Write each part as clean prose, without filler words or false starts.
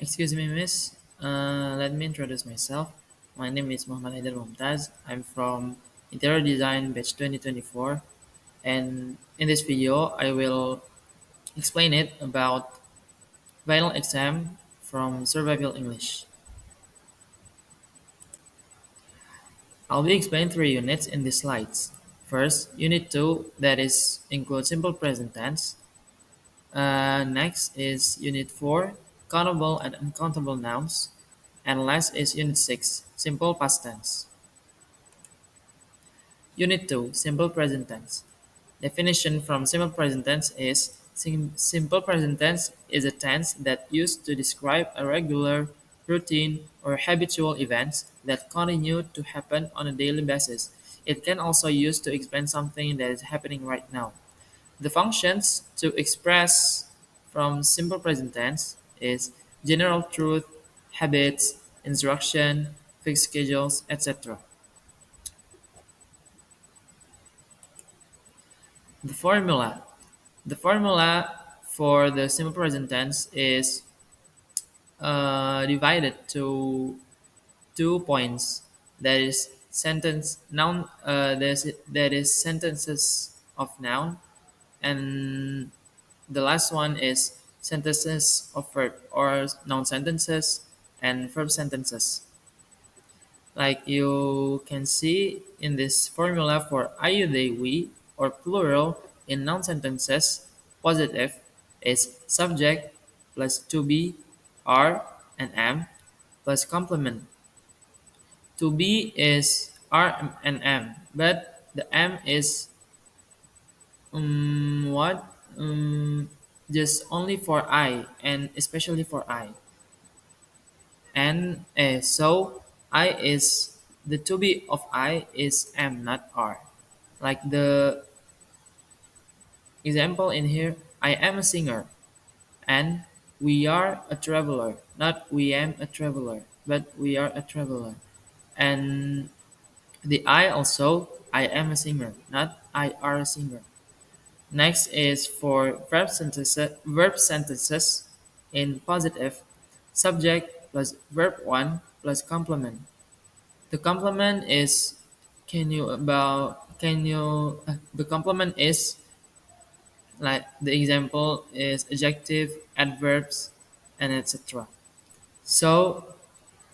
Excuse me, miss. Let me introduce myself. My name is Haidar Mumtaz. I'm from Interior Design Batch 2024, and in this video, I will explain it about final exam from Survival English. I'll be explaining three units in these slides. First, Unit 2, that is include simple present tense. Next is Unit 4, countable and uncountable nouns. And last is Unit 6, simple past tense. Unit 2, simple present tense. Definition from simple present tense is simple present tense is a tense that used to describe a regular, routine, or habitual events that continue to happen on a daily basis. It can also used to explain something that is happening right now. The functions to express from simple present tense is general truth, habits, instruction, fixed schedules, etc. The formula. The formula for the simple present tense is divided to 2 points. That is sentence noun. That is sentences of noun, and the last one is sentences of verb or noun sentences and verb sentences. Like you can see in this formula for I, they, we, or plural in noun sentences, positive is subject plus to be, are, and am plus complement. To be is are and am, but the am is what? Just only for I and especially for I. And so I is the to be of I is am not are. Like the example in here, I am a singer and we are a traveler. Not we am a traveler, but we are a traveler. And the I also, I am a singer, not I are a singer. Next is for verb sentences in positive, subject plus verb 1 plus complement. The complement is the complement is like the example is adjective, adverbs, and etc. So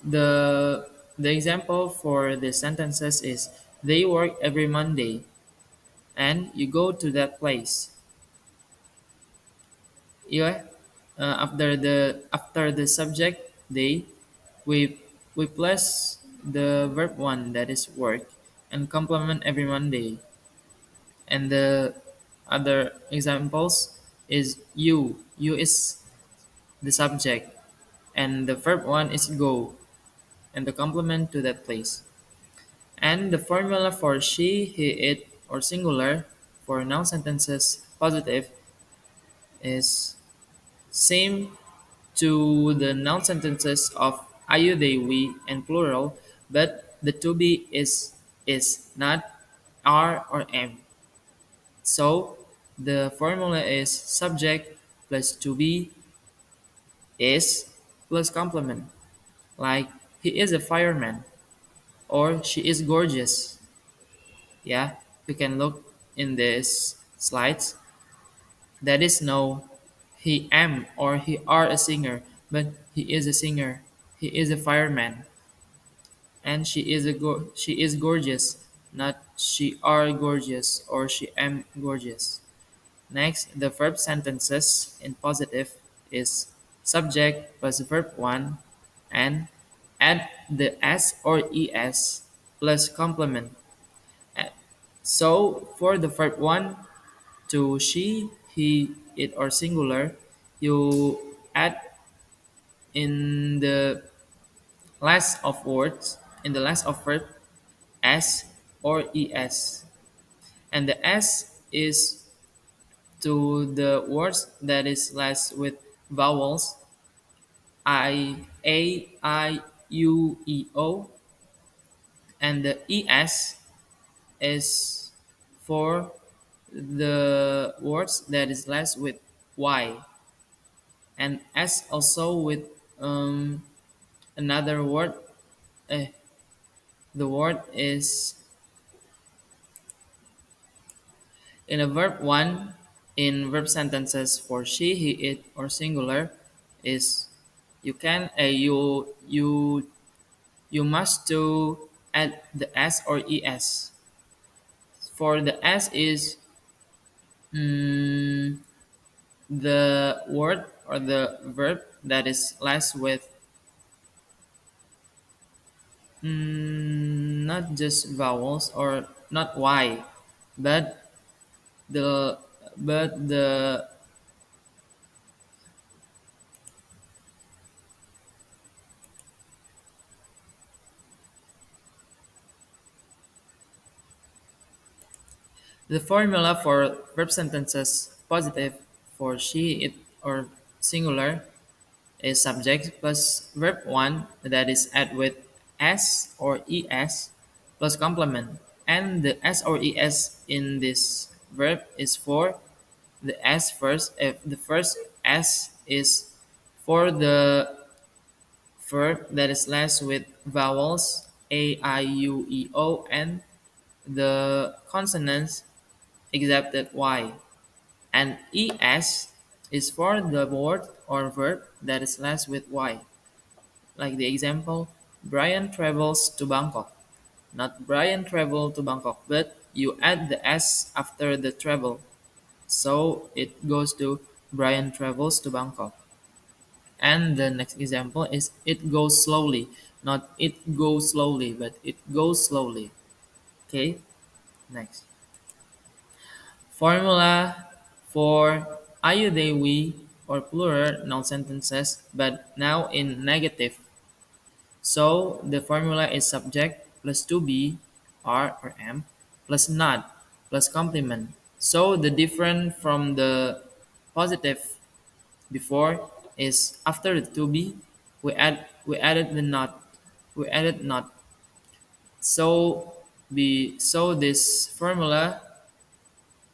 the example for the sentences is they work every Monday and you go to that place. Yeah, after the subject they we we plus the verb one that is work and complement every Monday. And the other examples is you. You is the subject and the verb one is go and the complement to that place. And the formula for she, he, it, or singular for noun sentences positive is same to the noun sentences of I, you, they, we, and plural, but the to be is not are or am. So the formula is subject plus to be is plus complement. Like he is a fireman or she is gorgeous. Yeah, you can look in this slides. That is no he am or he are a singer, but he is a singer. He is a fireman, and she is gorgeous, not she are gorgeous or she am gorgeous. Next, the verb sentences in positive is subject plus verb 1 and add the s or es plus complement. Uh, So for the verb 1 to she, he, it, or singular, you add in the last of words, in the last of verb, s or es. And the s is to the words that is last with vowels I, A, I, U, E, O, and the es is for the words that is last with y, and s also with Um, Another word, eh, the word is in a verb one in verb sentences for she, he, it, or singular is you can you must to add the s or es. For the s is mm, the word or the verb that is less with not just vowels or not y, but the but the formula for verb sentences positive for she, it, or singular is subject plus verb 1 that is add with s or es plus complement. And the s or es in this verb is for the s first if the first s is for the verb that is less with vowels a, I, u, e, o, and the consonants excepted y. And es is for the word or verb that is less with y. Like the example, Brian travels to Bangkok. Not Brian travel to Bangkok, but you add the s after the travel. So it goes to Brian travels to Bangkok. And the next example is it goes slowly. Not it goes slowly, but it goes slowly. Okay, next. Formula for ayu, they, we, or plural noun sentences, but now in negative. So the formula is subject plus to be, are or am, plus not, plus complement. So the different from the positive before is after the to be, we added the not, we added not. So so this formula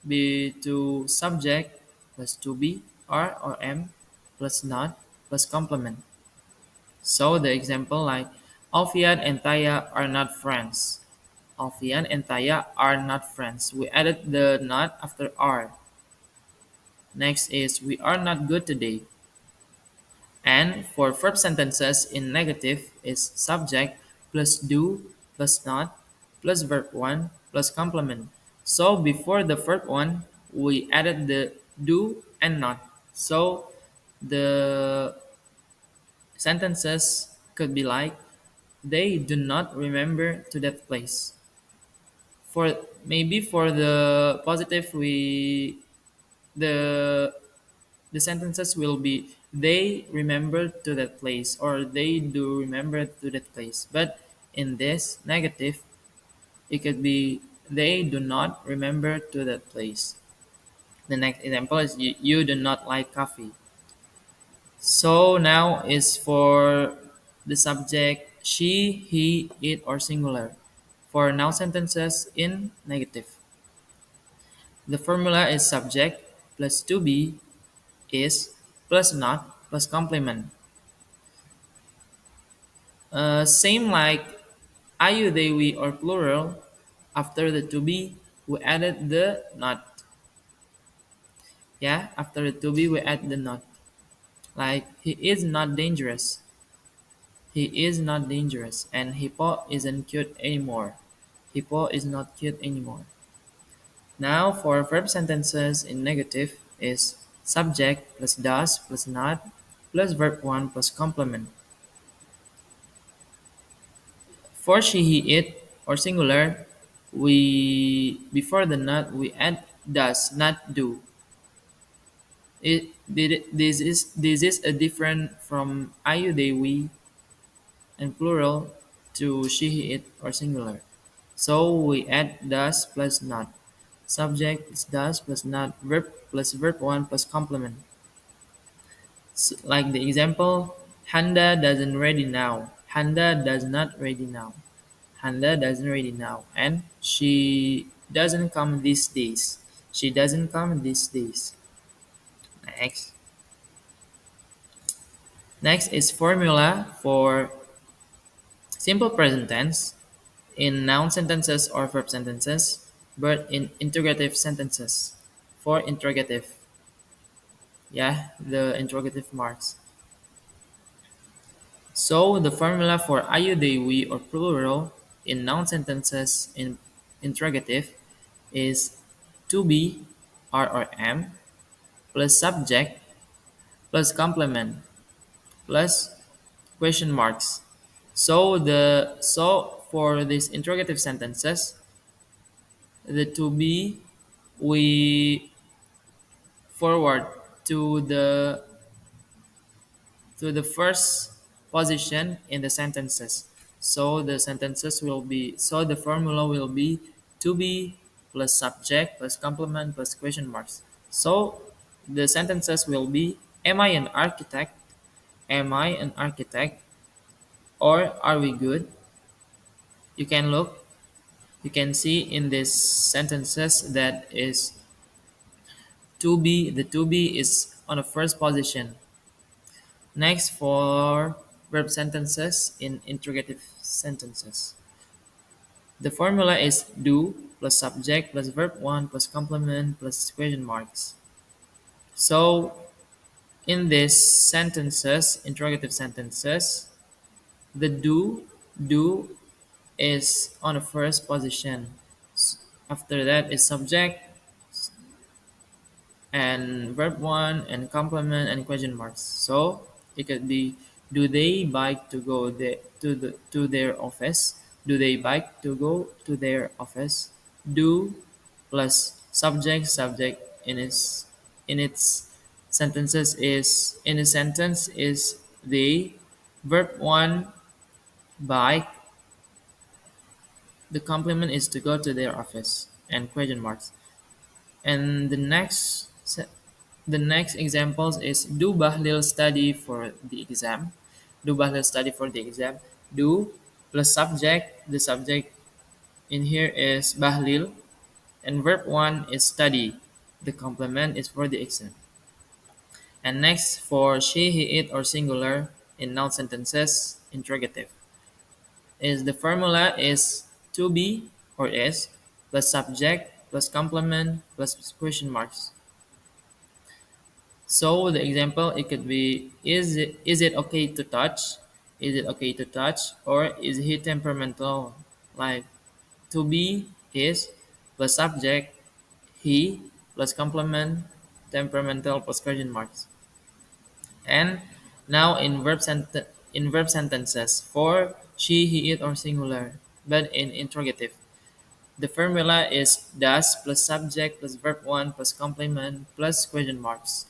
be to subject plus to be, are or am, plus not, plus complement. So the example like Alfian and Taya are not friends. Alfian and Taya are not friends. We added the not after are. Next is we are not good today. And for verb sentences in negative is subject plus do plus not plus verb 1 plus complement. So before the verb 1 we added the do and not. So the sentences could be like they do not remember to that place. For maybe for the positive we the the sentences will be they remember to that place or they do remember to that place. But in this negative, it could be they do not remember to that place. The next example is you do not like coffee. So now is for the subject she, he, it, or singular. For noun sentences in negative, the formula is subject plus to be is plus not plus complement. Same like ayu, they, we, or plural. After the to be, we added the not. Yeah, after the to be, we add the not. Like he is not dangerous. He is not dangerous, and hippo isn't cute anymore. Hippo is not cute anymore. Now for verb sentences in negative is subject plus does plus not plus verb 1 plus complement. For she, he, it, or singular, we before the not we add does not do. This is a different from ayu, they, we, and plural to she, he, it, or singular. So we add does plus not. Subject is does plus not. Verb plus verb 1 plus complement. Like the example, Handa doesn't ready now. Handa does not ready now. Handa doesn't ready now. And she doesn't come these days. She doesn't come these days. Next. Next is formula for simple present tense in noun sentences or verb sentences, but in interrogative sentences. For interrogative, yeah, the interrogative marks. So the formula for ayu, they, we, or plural in noun sentences in interrogative is to be, are or am, plus subject, plus complement, plus question marks. So for these interrogative sentences, the to be we forward to the first position in the sentences. So the formula will be to be plus subject plus complement plus question marks. So the sentences will be am I an architect? Am I an architect? Or are we good? You can look, you can see in these sentences that is to be, the to be is on the first position. Next, for verb sentences in interrogative sentences. The formula is do plus subject plus verb 1 plus complement plus question marks. So in these sentences, interrogative sentences, the do is on the first position. After that is subject and verb 1 and complement and question marks. So it could be do they bike to go to their office? Do they bike to go to their office? Do plus subject in its sentences is in a sentence is they, verb 1 bike, the complement is to go to their office and question marks. And the next examples is do Bahlil study for the exam? Do Bahlil study for the exam? Do plus subject. The subject in here is Bahlil, and verb 1 is study. The complement is for the exam. And next for she, he, it, or singular in noun sentences, interrogative, is the formula is to be or is plus subject plus complement plus question marks. So the example it could be is it okay to touch? Is it okay to touch? Or is he temperamental? Like to be is plus subject, he plus complement, temperamental plus question marks. And now in verb sentences for she, he, it, or singular, but in interrogative. The formula is does plus subject plus verb 1 plus complement plus question marks.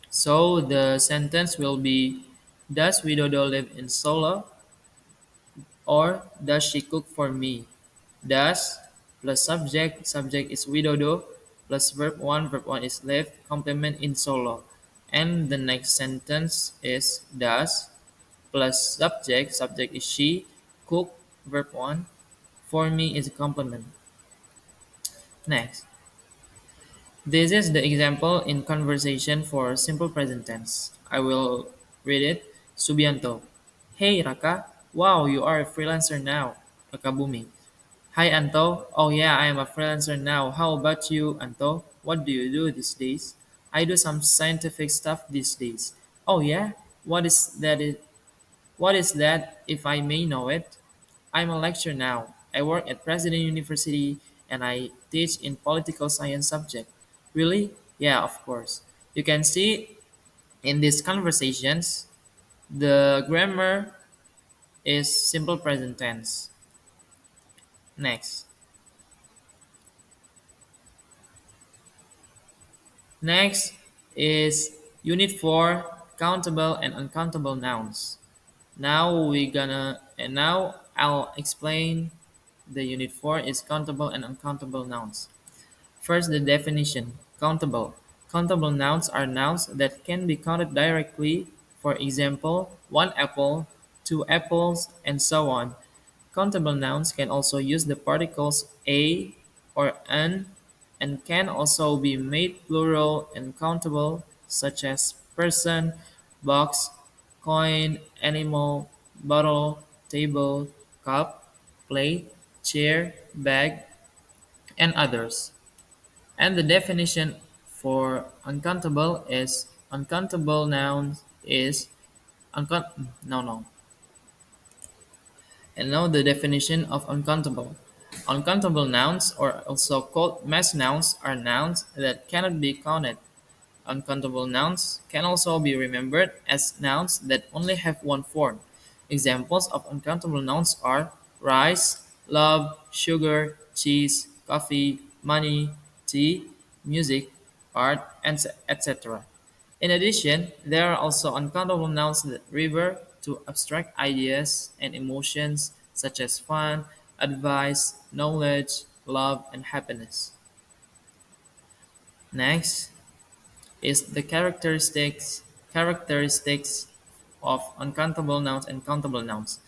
So the sentence will be does Widodo live in Solo or does she cook for me? Does plus subject is Widodo plus verb 1 is live, complement in Solo. And the next sentence is does plus subject is she, cook, verb 1, for me is a complement. Next. This is the example in conversation for simple present tense. I will read it. Subianto. Hey Raka. Wow, you are a freelancer now. Raka Bumi. Hi Anto. Oh yeah, I am a freelancer now. How about you, Anto? What do you do these days? I do some scientific stuff these days. Oh yeah? What is that? What is that, if I may know it? I'm a lecturer now. I work at President University and I teach in political science subject. Really? Yeah, of course. You can see in these conversations, the grammar is simple present tense. Next. Next is Unit 4, countable and uncountable nouns. Now I'll explain the Unit 4 is countable and uncountable nouns. First, the definition. Countable. Countable nouns are nouns that can be counted directly, for example, one apple, two apples, and so on. Countable nouns can also use the particles a or an and can also be made plural and countable, such as person, box, coin, animal, bottle, table, cup, plate, chair, bag, and others. And the definition for uncountable is uncountable nouns is uncount no no. And now the definition of uncountable. Uncountable nouns, or also called mass nouns, are nouns that cannot be counted. Uncountable nouns can also be remembered as nouns that only have one form. Examples of uncountable nouns are rice, love, sugar, cheese, coffee, money, tea, music, art, and etc. In addition, there are also uncountable nouns that refer to abstract ideas and emotions such as fun, advice, knowledge, love, and happiness. Next is the characteristics of uncountable nouns and countable nouns.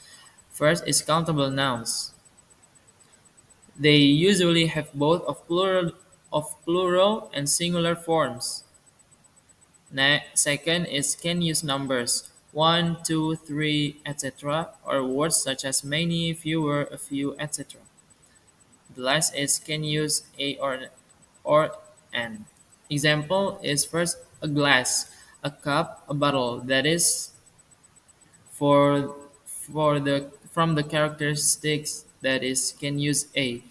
First is countable nouns. They usually have both of plural and singular forms. Second is can use numbers one, two, three, etc., or words such as many, fewer, a few, etc. The last is can use a or an. Example is first a glass, a cup, a bottle. That is for the from the characteristics that is can use a.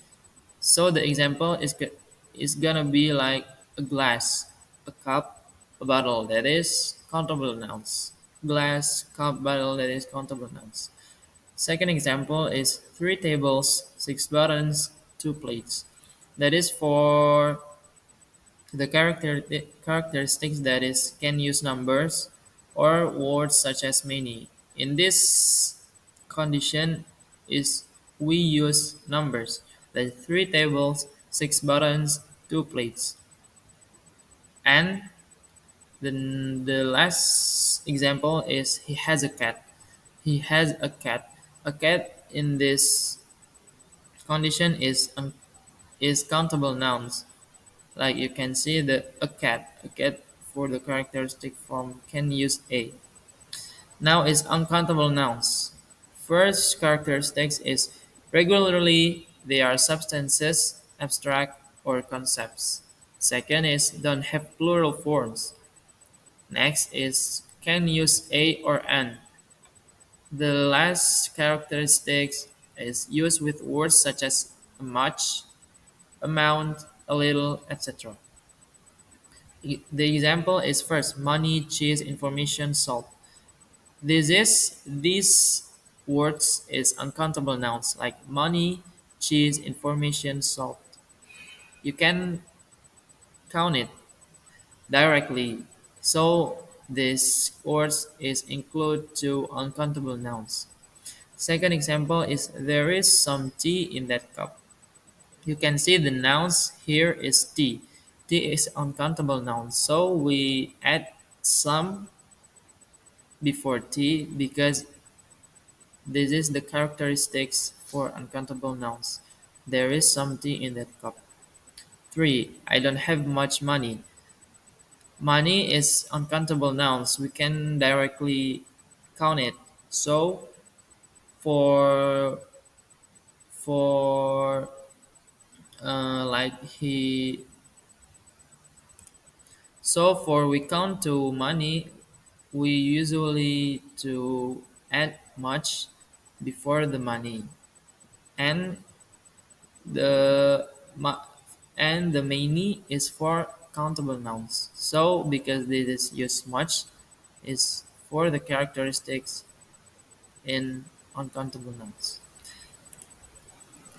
So the example is gonna be like a glass, a cup, a bottle. That is countable nouns. Glass, cup, bottle. That is countable nouns. Second example is three tables, six buttons, two plates. That is for the characteristics that is can use numbers or words such as many. In this condition is we use numbers like three tables, six buttons, two plates. And the last example is he has a cat. He has a cat. A cat in this condition is countable nouns. Like you can see a cat for the characteristic form can use a. Now is uncountable nouns. First characteristics is regularly they are substances, abstract or concepts. Second is don't have plural forms. Next is can use a or an. The last characteristics is used with words such as much, amount, a little, etc. The example is first money, cheese, information, salt. These words is uncountable nouns like money, cheese, information, salt. You can count it directly. So this words is include to uncountable nouns. Second example is there is some tea in that cup. You can see the nouns here is tea. Tea is uncountable noun. So we add some before tea because this is the characteristics for uncountable nouns. There is some tea in that cup. 3. I don't have much money. Money is uncountable nouns. We can directly count it. So for for like he so for we count to money, we usually to add much before the money, and the ma- and the many is for countable nouns. So because this is used much, is for the characteristics in uncountable nouns.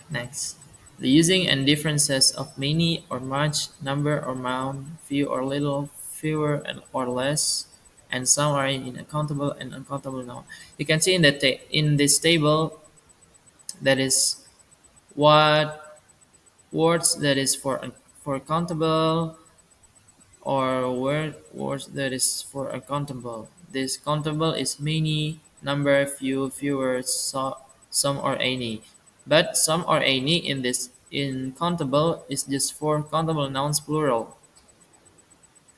Next, the using and differences of many or much, number or amount, few or little, fewer and or less, and some are in accountable and uncountable noun. You can see in in this table that is what words that is for countable or words that is for uncountable. This countable is many, number, few, fewer, some or any. But some or any in this in countable is just for countable nouns plural.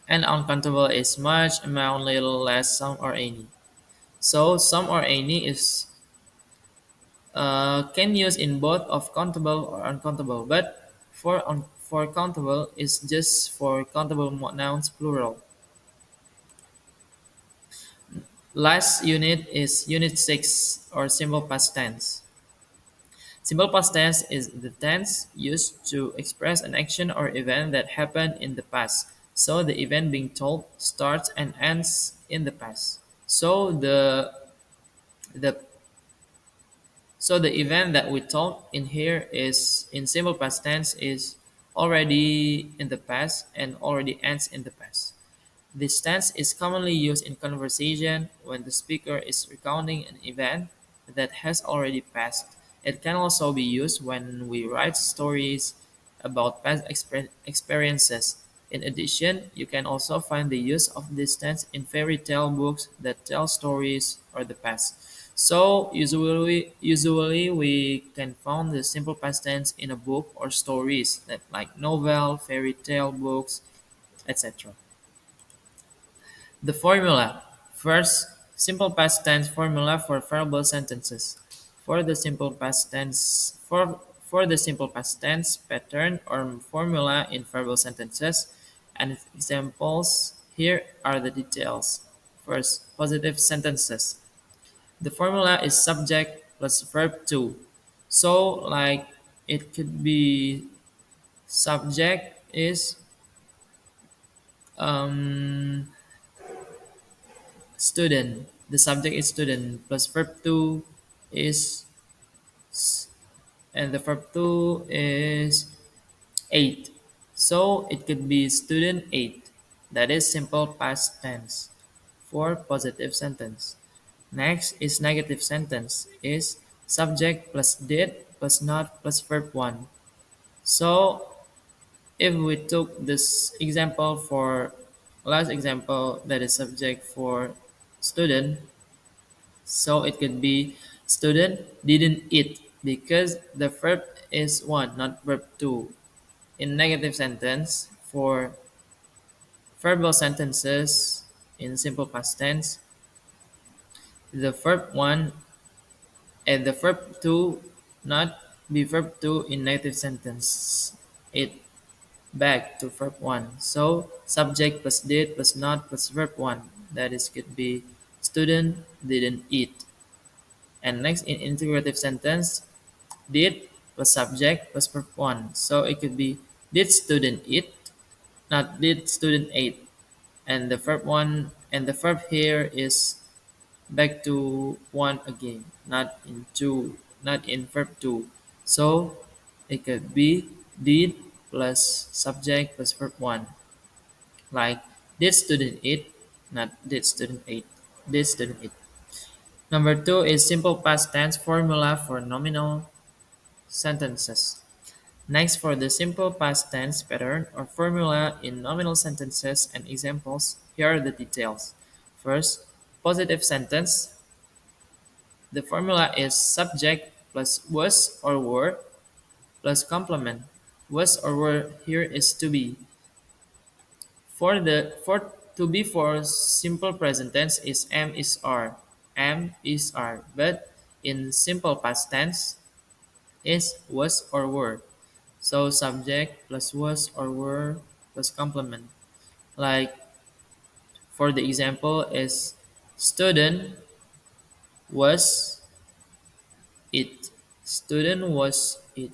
And uncountable is much, amount, little, less, some or any. So some or any is can use in both of countable or uncountable, but for countable is just for countable nouns plural. Last unit is unit 6 or simple past tense. Simple past tense is the tense used to express an action or event that happened in the past. So the event being told starts and ends in the past. So the so the event that we told in here is in simple past tense is already in the past and already ends in the past. This tense is commonly used in conversation when the speaker is recounting an event that has already passed. It can also be used when we write stories about past experiences. In addition, you can also find the use of this tense in fairy tale books that tell stories or the past. So usually we can find the simple past tense in a book or stories that like novel, fairy tale books, etc. The formula. First, simple past tense formula for verbal sentences. For the simple past tense for the simple past tense pattern or formula in verbal sentences and examples, here are the details. First, positive sentences. The formula is subject plus verb to. So like it could be subject is um, student. The subject is student plus verb to is and the verb to is ate. So it could be student ate. That is simple past tense for positive sentence. Next is negative sentence is subject plus did plus not plus verb 1. So if we took this example for last example that is subject for student. So it could be student didn't eat because the verb is one, not verb two. In negative sentence, for verbal sentences in simple past tense, the verb one and the verb two not be verb two in negative sentence. It back to verb one. So subject plus did plus not plus verb one. That is could be student didn't eat. And next in integrative sentence, did plus subject plus verb 1. So it could be did student eat, not did student ate. And the verb 1 and the verb here is back to 1 again, not in 2, not in verb 2. So it could be did plus subject plus verb 1. Like did student eat, not did student ate. Did student eat. Number 2 is simple past tense formula for nominal sentences. Next, for the simple past tense pattern or formula in nominal sentences and examples, here are the details. First, positive sentence. The formula is subject plus was or were plus complement. Was or were here is to be. For to be for simple present tense is am is are. Am is are. But in simple past tense is was or were. So subject plus was or were plus complement. Like for the example is student was it. Student was it.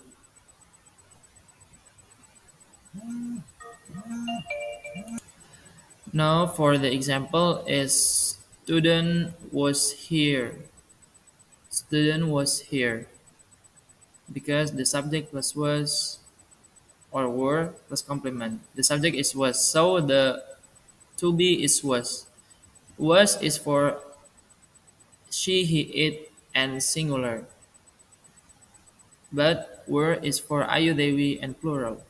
Now for the example is student was here. Student was here because the subject plus was or were plus complement. The subject is was. So the to be is was. Was is for she, he, it, and singular. But were is for ayu, dewi, and plural.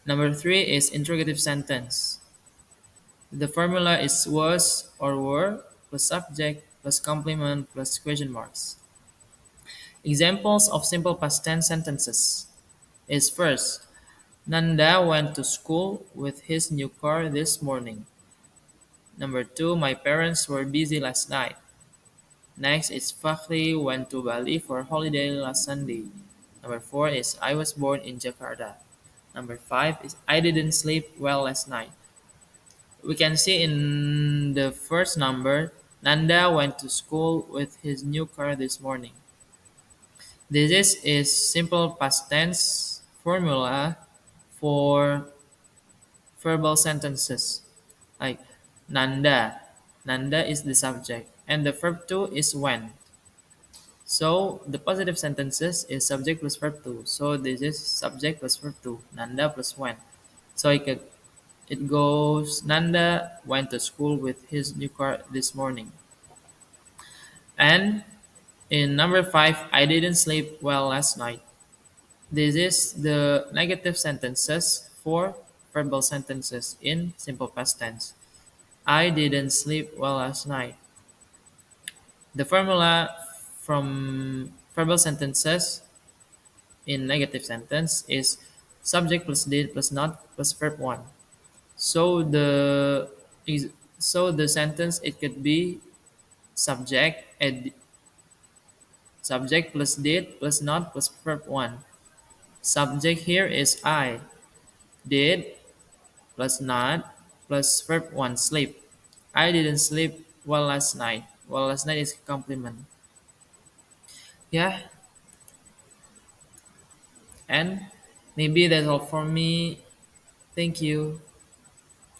Number 3 is interrogative sentence. The formula is was or were plus subject plus complement plus question marks. Examples of simple past tense sentences is first, Nanda went to school with his new car this morning. Number 2, my parents were busy last night. Next is Fakhri went to Bali for holiday last Sunday. Number 4 is I was born in Jakarta. Number 5 is I didn't sleep well last night. We can see in the first number, Nanda went to school with his new car this morning. This is simple past tense formula for verbal sentences. Like Nanda. Nanda is the subject and the verb to is went. So the positive sentences is subject plus verb to. So this is subject plus verb to. Nanda plus went. So it goes Nanda went to school with his new car this morning. And in number 5, I didn't sleep well last night. This is the negative sentences for verbal sentences in simple past tense. I didn't sleep well last night. The formula from verbal sentences in negative sentence is subject plus did plus not plus verb 1. So is so the sentence it could be subject plus did plus not plus verb 1. Subject here is I. Did plus not plus verb 1 sleep. I didn't sleep well last night. Well last night is complement. Yeah, and maybe that's all for me. Thank you.